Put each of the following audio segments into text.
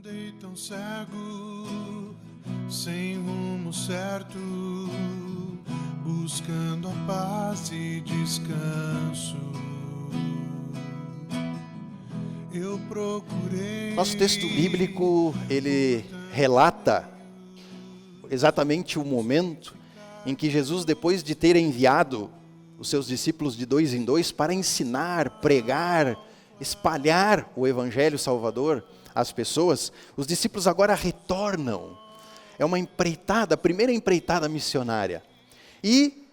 andei tão cego, sem rumo certo, buscando a paz e descanso. Eu procurei. Nosso texto bíblico, ele relata exatamente o momento em que Jesus, depois de ter enviado os seus discípulos de 2 em 2 para ensinar, pregar, espalhar o Evangelho Salvador às pessoas, os discípulos agora retornam. É uma empreitada, a primeira empreitada missionária. E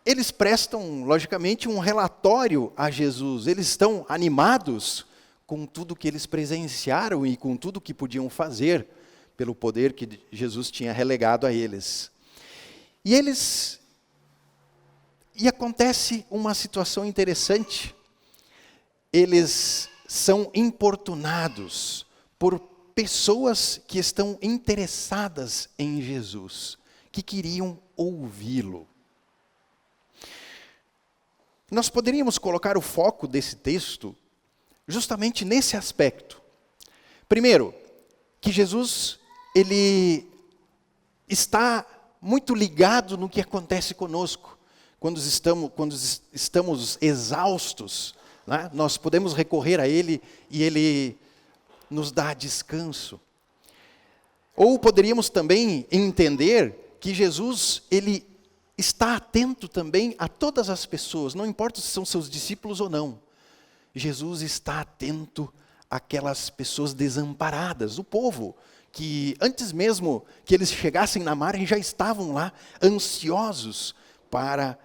eles prestam, logicamente, um relatório a Jesus. Eles estão animados com tudo que eles presenciaram e com tudo que podiam fazer pelo poder que Jesus tinha relegado a eles. E acontece uma situação interessante. Eles são importunados por pessoas que estão interessadas em Jesus, que queriam ouvi-lo. Nós poderíamos colocar o foco desse texto justamente nesse aspecto. Primeiro, que Jesus, ele está muito ligado no que acontece conosco. Quando estamos exaustos, né? Nós podemos recorrer a Ele e Ele nos dá descanso. Ou poderíamos também entender que Jesus, Ele está atento também a todas as pessoas, não importa se são seus discípulos ou não. Jesus está atento àquelas pessoas desamparadas, o povo, que antes mesmo que eles chegassem na margem, já estavam lá ansiosos para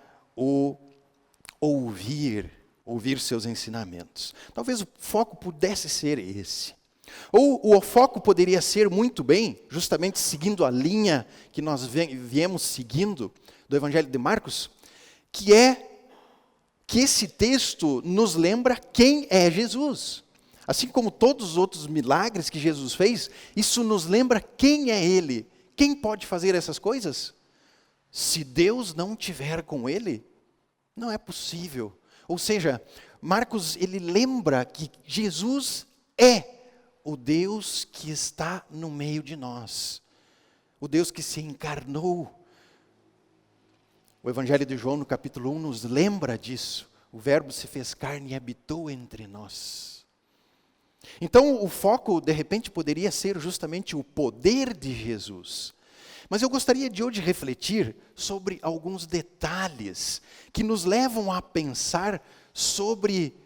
ouvir seus ensinamentos. Talvez o foco pudesse ser esse. Ou o foco poderia ser muito bem, justamente seguindo a linha que nós viemos seguindo do Evangelho de Marcos, que é que esse texto nos lembra quem é Jesus. Assim como todos os outros milagres que Jesus fez, isso nos lembra quem é Ele. Quem pode fazer essas coisas? Se Deus não estiver com Ele, não é possível. Ou seja, Marcos, ele lembra que Jesus é o Deus que está no meio de nós. O Deus que se encarnou. O Evangelho de João, no capítulo 1, nos lembra disso. O Verbo se fez carne e habitou entre nós. Então, o foco, de repente, poderia ser justamente o poder de Jesus. Mas eu gostaria de hoje refletir sobre alguns detalhes que nos levam a pensar sobre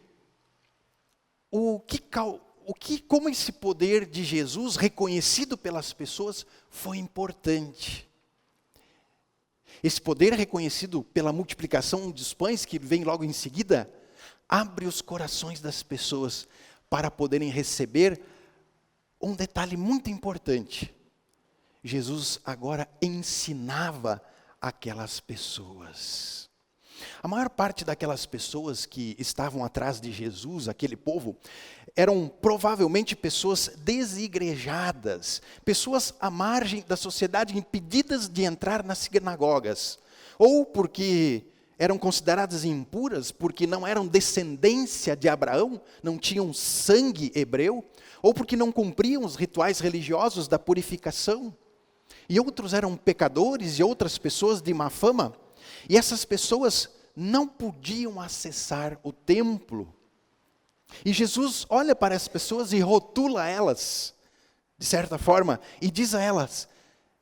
como esse poder de Jesus, reconhecido pelas pessoas, foi importante. Esse poder reconhecido pela multiplicação dos pães, que vem logo em seguida, abre os corações das pessoas para poderem receber um detalhe muito importante. Jesus agora ensinava aquelas pessoas. A maior parte daquelas pessoas que estavam atrás de Jesus, aquele povo, eram provavelmente pessoas desigrejadas, pessoas à margem da sociedade, impedidas de entrar nas sinagogas, ou porque eram consideradas impuras, porque não eram descendência de Abraão, não tinham sangue hebreu, ou porque não cumpriam os rituais religiosos da purificação. E outros eram pecadores e outras pessoas de má fama. E essas pessoas não podiam acessar o templo. E Jesus olha para as pessoas e rotula elas, de certa forma, e diz a elas: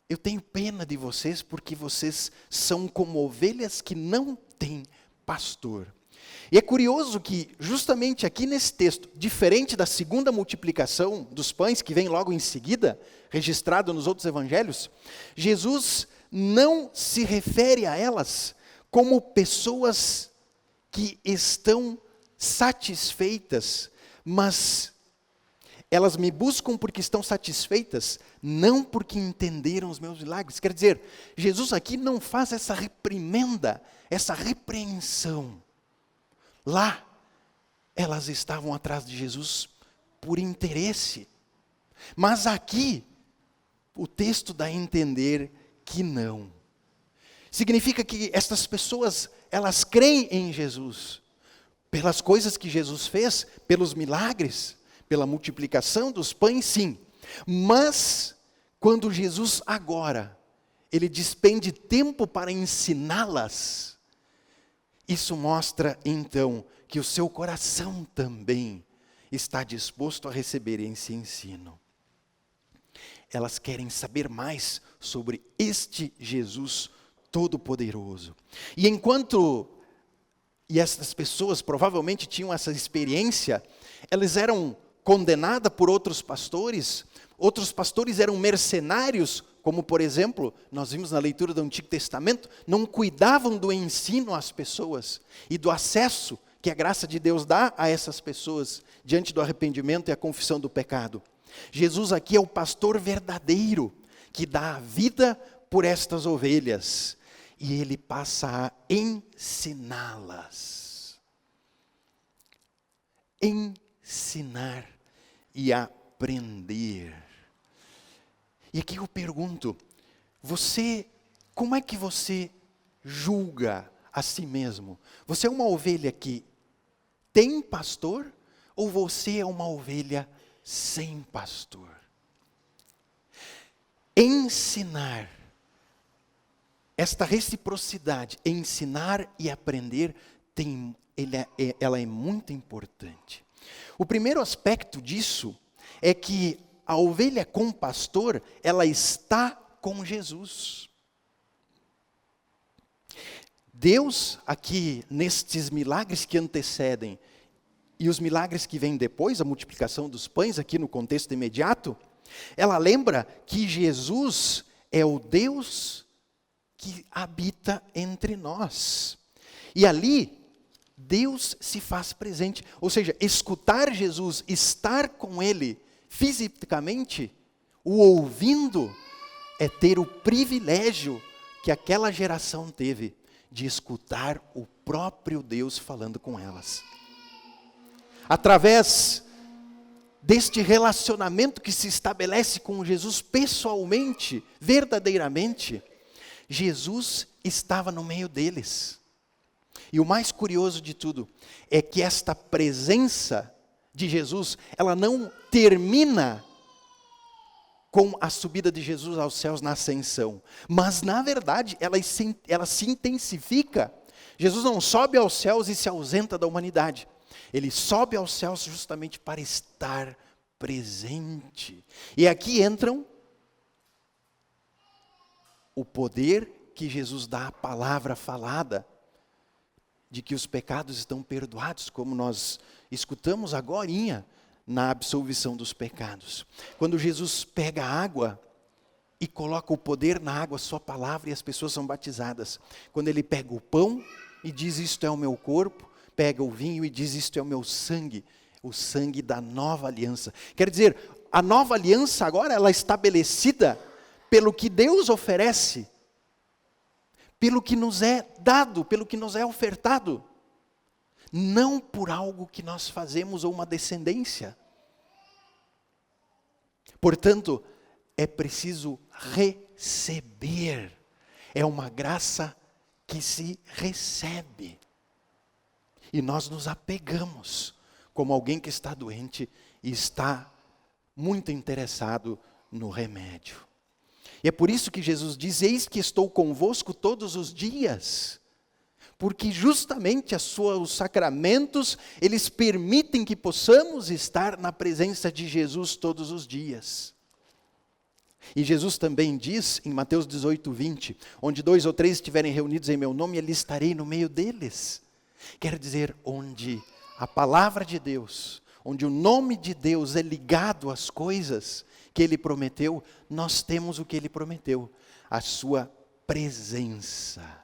eu tenho pena de vocês porque vocês são como ovelhas que não têm pastor. E é curioso que, justamente aqui nesse texto, diferente da segunda multiplicação dos pães, que vem logo em seguida, registrado nos outros evangelhos, Jesus não se refere a elas como pessoas que estão satisfeitas, mas elas me buscam porque estão satisfeitas, não porque entenderam os meus milagres. Quer dizer, Jesus aqui não faz essa reprimenda, essa repreensão. Lá, elas estavam atrás de Jesus por interesse. Mas aqui, o texto dá a entender que não. Significa que estas pessoas, elas creem em Jesus, pelas coisas que Jesus fez, pelos milagres, pela multiplicação dos pães, sim. Mas, quando Jesus agora, ele despende tempo para ensiná-las, isso mostra então que o seu coração também está disposto a receber esse ensino. Elas querem saber mais sobre este Jesus Todo-Poderoso. E essas pessoas provavelmente tinham essa experiência, elas eram condenadas por outros pastores eram mercenários, como por exemplo, nós vimos na leitura do Antigo Testamento, não cuidavam do ensino às pessoas e do acesso que a graça de Deus dá a essas pessoas diante do arrependimento e a confissão do pecado. Jesus aqui é o pastor verdadeiro, que dá a vida por estas ovelhas. E ele passa a ensiná-las. Ensinar e aprender. E aqui eu pergunto, como é que você julga a si mesmo? Você é uma ovelha que tem pastor ou você é uma ovelha sem pastor? Ensinar, esta reciprocidade, ensinar e aprender, ela é muito importante. O primeiro aspecto disso é que a ovelha com pastor, ela está com Jesus. Deus, aqui nestes milagres que antecedem, e os milagres que vêm depois, a multiplicação dos pães, aqui no contexto imediato, ela lembra que Jesus é o Deus que habita entre nós. E ali, Deus se faz presente. Ou seja, escutar Jesus, estar com Ele fisicamente, o ouvindo, é ter o privilégio que aquela geração teve de escutar o próprio Deus falando com elas. Através deste relacionamento que se estabelece com Jesus pessoalmente, verdadeiramente, Jesus estava no meio deles. E o mais curioso de tudo é que esta presença de Jesus, ela não termina com a subida de Jesus aos céus na ascensão, mas na verdade ela se intensifica. Jesus não sobe aos céus e se ausenta da humanidade. Ele sobe aos céus justamente para estar presente. E aqui entram o poder que Jesus dá à palavra falada, de que os pecados estão perdoados, como nós escutamos agorinha na absolvição dos pecados. Quando Jesus pega a água e coloca o poder na água, sua palavra, e as pessoas são batizadas. Quando ele pega o pão e diz, isto é o meu corpo, pega o vinho e diz, isto é o meu sangue, o sangue da nova aliança. Quer dizer, a nova aliança agora ela é estabelecida pelo que Deus oferece, pelo que nos é dado, pelo que nos é ofertado. Não por algo que nós fazemos ou uma descendência. Portanto, é preciso receber. É uma graça que se recebe. E nós nos apegamos como alguém que está doente e está muito interessado no remédio. E é por isso que Jesus diz, eis que estou convosco todos os dias. Porque justamente os sacramentos, eles permitem que possamos estar na presença de Jesus todos os dias. E Jesus também diz em Mateus 18:20, onde 2 ou 3 estiverem reunidos em meu nome, ali estarei no meio deles. Quer dizer, onde a palavra de Deus, onde o nome de Deus é ligado às coisas que Ele prometeu, nós temos o que Ele prometeu, a sua presença.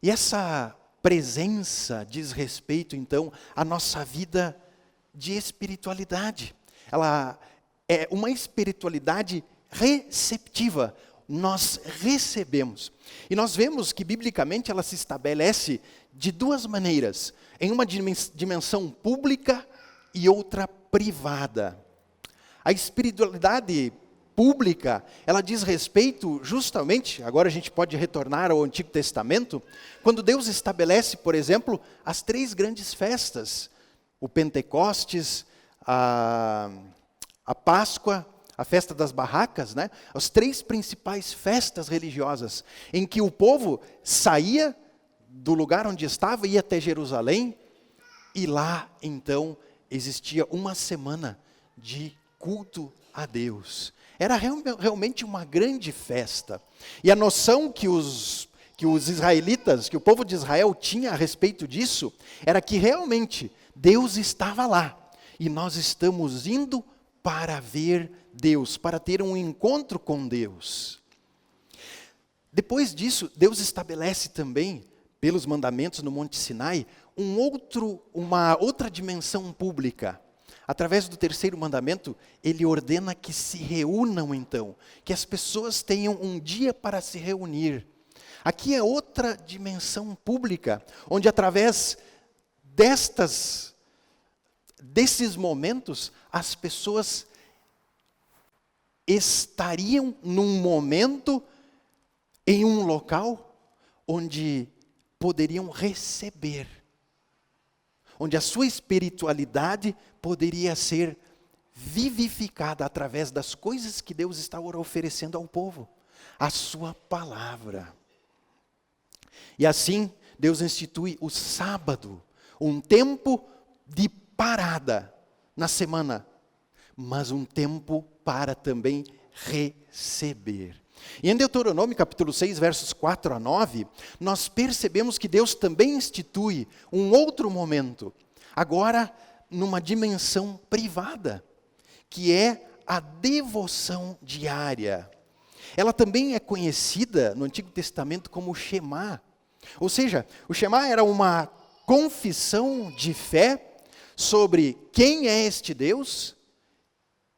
E essa presença diz respeito, então, à nossa vida de espiritualidade. Ela é uma espiritualidade receptiva. Nós recebemos. E nós vemos que, biblicamente, ela se estabelece de duas maneiras. Em uma dimensão pública e outra privada. A espiritualidade pública, ela diz respeito justamente, agora a gente pode retornar ao Antigo Testamento, quando Deus estabelece, por exemplo, as 3 grandes festas, o Pentecostes, a Páscoa, a festa das barracas, né? As 3 principais festas religiosas, em que o povo saía do lugar onde estava, ia até Jerusalém, e lá, então, existia uma semana de culto a Deus. Era realmente uma grande festa. E a noção que os israelitas, que o povo de Israel tinha a respeito disso, era que realmente Deus estava lá. E nós estamos indo para ver Deus, para ter um encontro com Deus. Depois disso, Deus estabelece também, pelos mandamentos no Monte Sinai, uma outra dimensão pública. Através do 3º mandamento, ele ordena que se reúnam então, que as pessoas tenham um dia para se reunir. Aqui é outra dimensão pública, onde através desses momentos, as pessoas estariam num momento, em um local, onde poderiam receber, onde a sua espiritualidade poderia ser vivificada através das coisas que Deus está oferecendo ao povo, a sua palavra. E assim, Deus institui o sábado, um tempo de parada na semana, mas um tempo para também receber. E em Deuteronômio capítulo 6, versos 4 a 9, nós percebemos que Deus também institui um outro momento, agora numa dimensão privada, que é a devoção diária. Ela também é conhecida no Antigo Testamento como Shema. Ou seja, o Shema era uma confissão de fé sobre quem é este Deus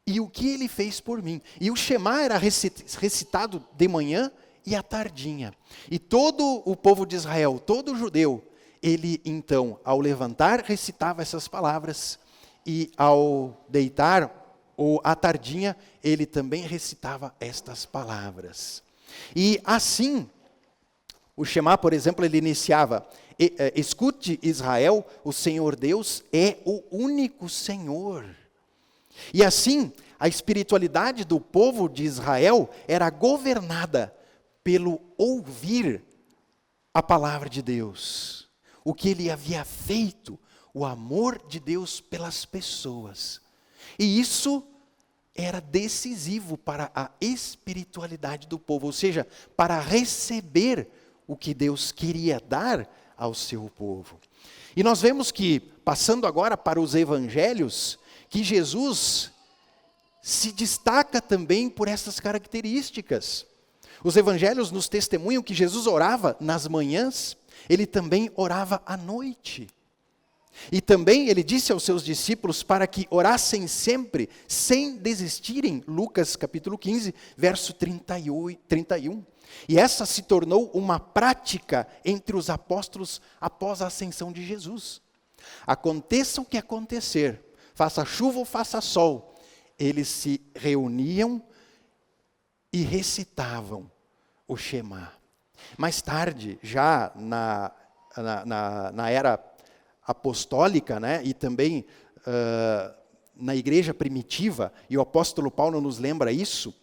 e o que ele fez por mim. E o Shema era recitado de manhã e à tardinha. E todo o povo de Israel, todo judeu, ele então, ao levantar, recitava essas palavras. E ao deitar, ou à tardinha, ele também recitava estas palavras. E assim, o Shema, por exemplo, ele iniciava: escute Israel, o Senhor Deus é o único Senhor. E assim, a espiritualidade do povo de Israel era governada pelo ouvir a palavra de Deus, o que ele havia feito, o amor de Deus pelas pessoas. E isso era decisivo para a espiritualidade do povo, ou seja, para receber o que Deus queria dar ao seu povo. E nós vemos que, passando agora para os evangelhos, que Jesus se destaca também por essas características. Os evangelhos nos testemunham que Jesus orava nas manhãs, ele também orava à noite. E também ele disse aos seus discípulos para que orassem sempre, sem desistirem, Lucas capítulo 15, verso 31. E essa se tornou uma prática entre os apóstolos após a ascensão de Jesus. Aconteça o que acontecer, faça chuva ou faça sol, eles se reuniam e recitavam o Shema. Mais tarde, já na era apostólica, né, e também na igreja primitiva, e o apóstolo Paulo nos lembra isso,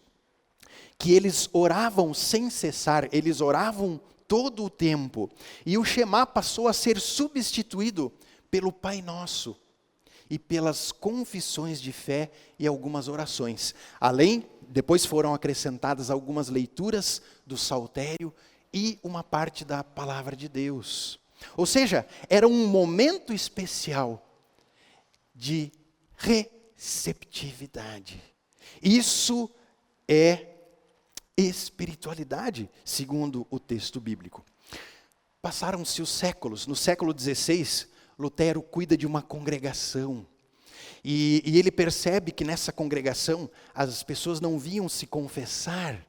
que eles oravam sem cessar, eles oravam todo o tempo. E o Shema passou a ser substituído pelo Pai Nosso e pelas confissões de fé e algumas orações. Além, depois foram acrescentadas algumas leituras do saltério e uma parte da palavra de Deus. Ou seja, era um momento especial de receptividade. Isso é espiritualidade, segundo o texto bíblico. Passaram-se os séculos. No século XVI, Lutero cuida de uma congregação. E ele percebe que nessa congregação as pessoas não vinham se confessar.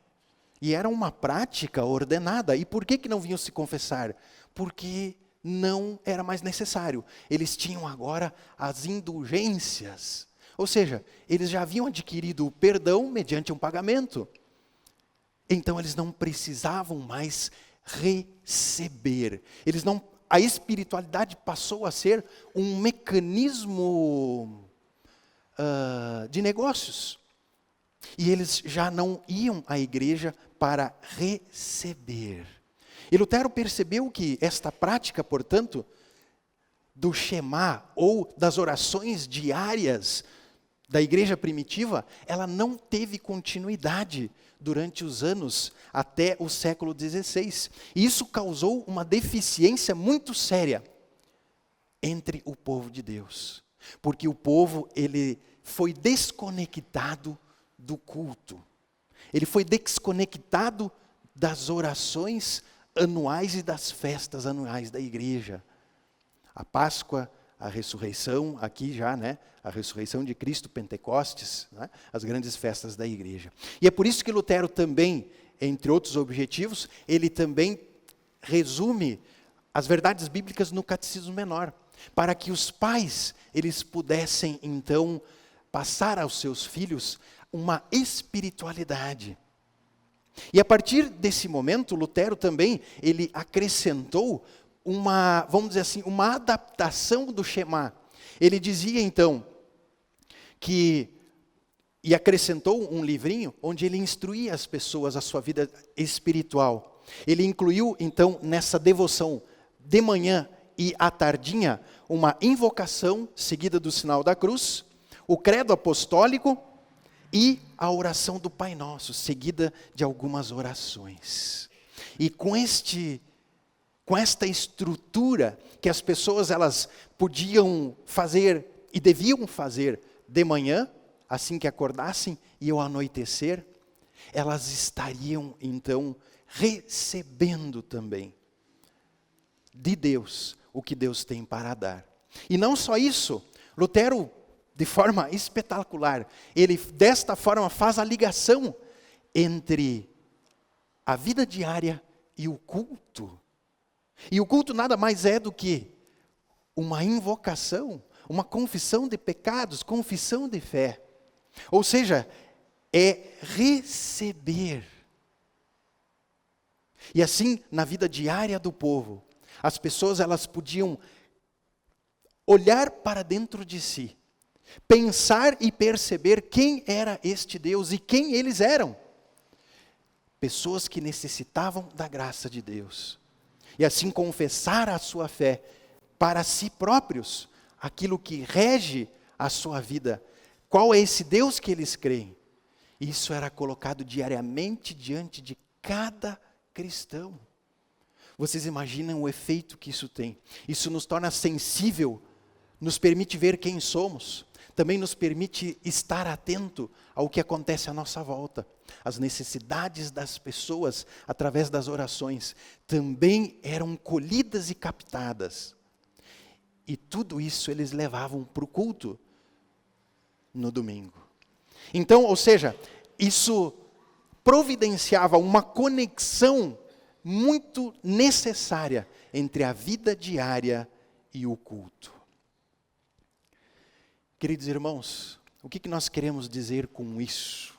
E era uma prática ordenada. E por que não vinham se confessar? Porque não era mais necessário. Eles tinham agora as indulgências. Ou seja, eles já haviam adquirido o perdão mediante um pagamento. Então eles não precisavam mais receber. A espiritualidade passou a ser um mecanismo de negócios. E eles já não iam à igreja para receber. E Lutero percebeu que esta prática, portanto, do Shema, ou das orações diárias da igreja primitiva, ela não teve continuidade durante os anos até o século XVI. E isso causou uma deficiência muito séria entre o povo de Deus. Porque o povo, ele foi desconectado do culto. Ele foi desconectado das orações anuais e das festas anuais da igreja. A Páscoa, a ressurreição, aqui já, né? A ressurreição de Cristo, Pentecostes, né? As grandes festas da igreja. E é por isso que Lutero também, entre outros objetivos, ele também resume as verdades bíblicas no Catecismo Menor, para que os pais, eles pudessem então passar aos seus filhos uma espiritualidade. E a partir desse momento, Lutero também, ele acrescentou vamos dizer assim, uma adaptação do Shema. Ele dizia então e acrescentou um livrinho onde ele instruía as pessoas a sua vida espiritual. Ele incluiu então nessa devoção de manhã e à tardinha uma invocação seguida do sinal da cruz, o credo apostólico e a oração do Pai Nosso, seguida de algumas orações. E com esta estrutura que as pessoas elas podiam fazer e deviam fazer de manhã, assim que acordassem, e ao anoitecer, elas estariam então recebendo também de Deus o que Deus tem para dar. E não só isso, Lutero, de forma espetacular, ele desta forma faz a ligação entre a vida diária e o culto. E o culto nada mais é do que uma invocação, uma confissão de pecados, confissão de fé. Ou seja, é receber. E assim, na vida diária do povo, as pessoas elas podiam olhar para dentro de si, pensar e perceber quem era este Deus e quem eles eram. Pessoas que necessitavam da graça de Deus. E assim confessar a sua fé para si próprios, aquilo que rege a sua vida. Qual é esse Deus que eles creem? Isso era colocado diariamente diante de cada cristão. Vocês imaginam o efeito que isso tem? Isso nos torna sensível, nos permite ver quem somos, também nos permite estar atento ao que acontece à nossa volta. As necessidades das pessoas, através das orações, também eram colhidas e captadas. E tudo isso eles levavam para o culto no domingo. Então, ou seja, isso providenciava uma conexão muito necessária entre a vida diária e o culto. Queridos irmãos, o que nós queremos dizer com isso?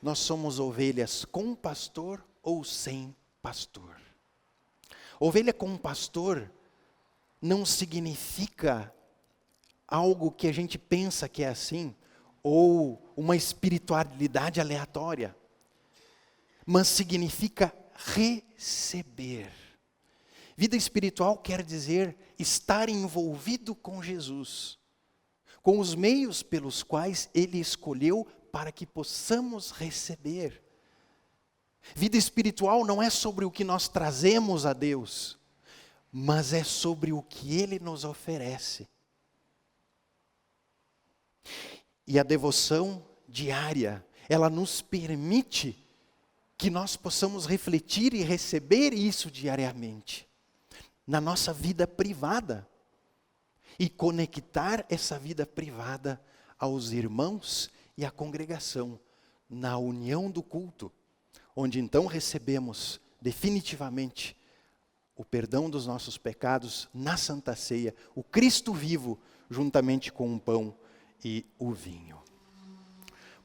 Nós somos ovelhas com pastor ou sem pastor. Ovelha com pastor não significa algo que a gente pensa que é assim, ou uma espiritualidade aleatória, mas significa receber. Vida espiritual quer dizer estar envolvido com Jesus, com os meios pelos quais Ele escolheu para que possamos receber. Vida espiritual não é sobre o que nós trazemos a Deus, mas é sobre o que Ele nos oferece. E a devoção diária, ela nos permite que nós possamos refletir e receber isso diariamente, na nossa vida privada, e conectar essa vida privada aos irmãos e à congregação, na união do culto, onde então recebemos definitivamente o perdão dos nossos pecados na Santa Ceia, o Cristo vivo, juntamente com o pão e o vinho.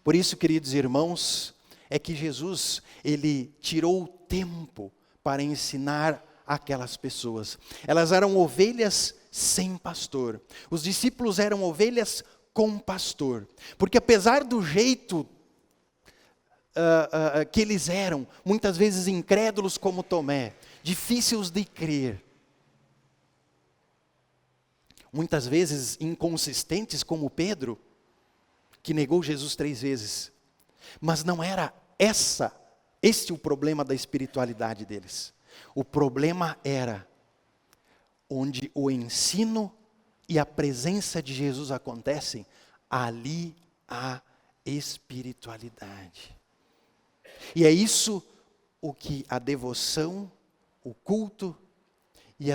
Por isso, queridos irmãos, é que Jesus, Ele tirou o tempo para ensinar aquelas pessoas. Elas eram ovelhas sem pastor. Os discípulos eram ovelhas com pastor. Porque apesar do jeito que eles eram, muitas vezes incrédulos como Tomé, difíceis de crer, muitas vezes inconsistentes como Pedro, que negou Jesus 3 vezes. Mas não era este o problema da espiritualidade deles. O problema era onde o ensino e a presença de Jesus acontecem, ali há espiritualidade. E é isso o que a devoção, o culto e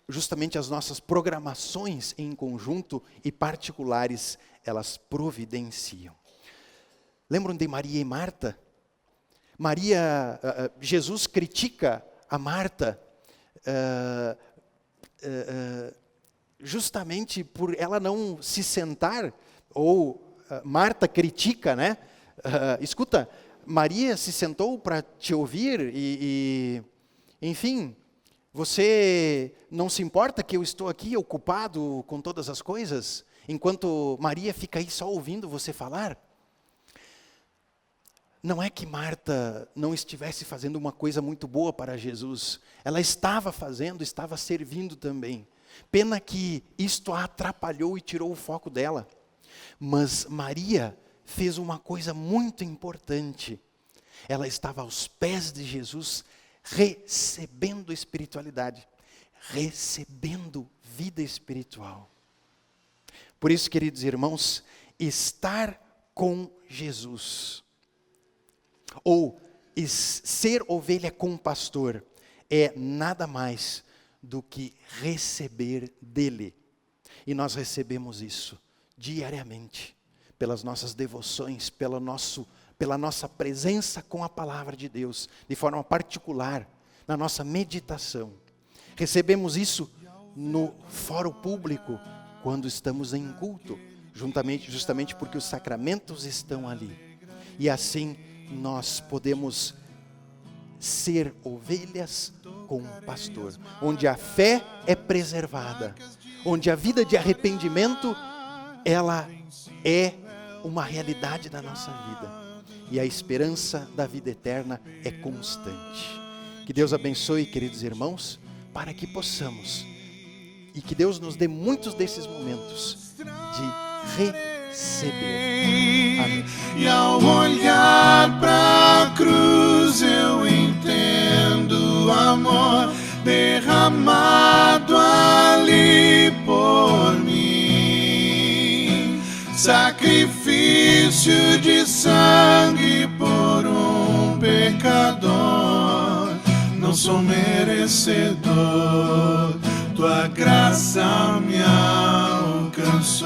justamente as nossas programações em conjunto e particulares, elas providenciam. Lembram de Maria e Marta? Jesus critica a Marta, justamente por ela não se sentar, ou Marta critica, né? Escuta, Maria se sentou para te ouvir enfim, você não se importa que eu estou aqui ocupado com todas as coisas, enquanto Maria fica aí só ouvindo você falar? Não é que Marta não estivesse fazendo uma coisa muito boa para Jesus. Ela estava fazendo, estava servindo também. Pena que isto a atrapalhou e tirou o foco dela. Mas Maria fez uma coisa muito importante. Ela estava aos pés de Jesus, recebendo espiritualidade, recebendo vida espiritual. Por isso, queridos irmãos, estar com Jesus, ou ser ovelha com pastor, é nada mais do que receber dele. E nós recebemos isso diariamente, pelas nossas devoções, pela nossa presença com a palavra de Deus, de forma particular, na nossa meditação. Recebemos isso no fórum público, quando estamos em culto, justamente porque os sacramentos estão ali. E assim nós podemos ser ovelhas com um pastor, onde a fé é preservada, onde a vida de arrependimento, ela é uma realidade da nossa vida, e a esperança da vida eterna é constante. Que Deus abençoe, queridos irmãos, para que possamos, e que Deus nos dê muitos desses momentos de receber. Amém. E ao olhar para a cruz eu entendo o amor derramado ali por mim. Sacrifício de sangue por um pecador. Não sou merecedor, tua graça me alcançou.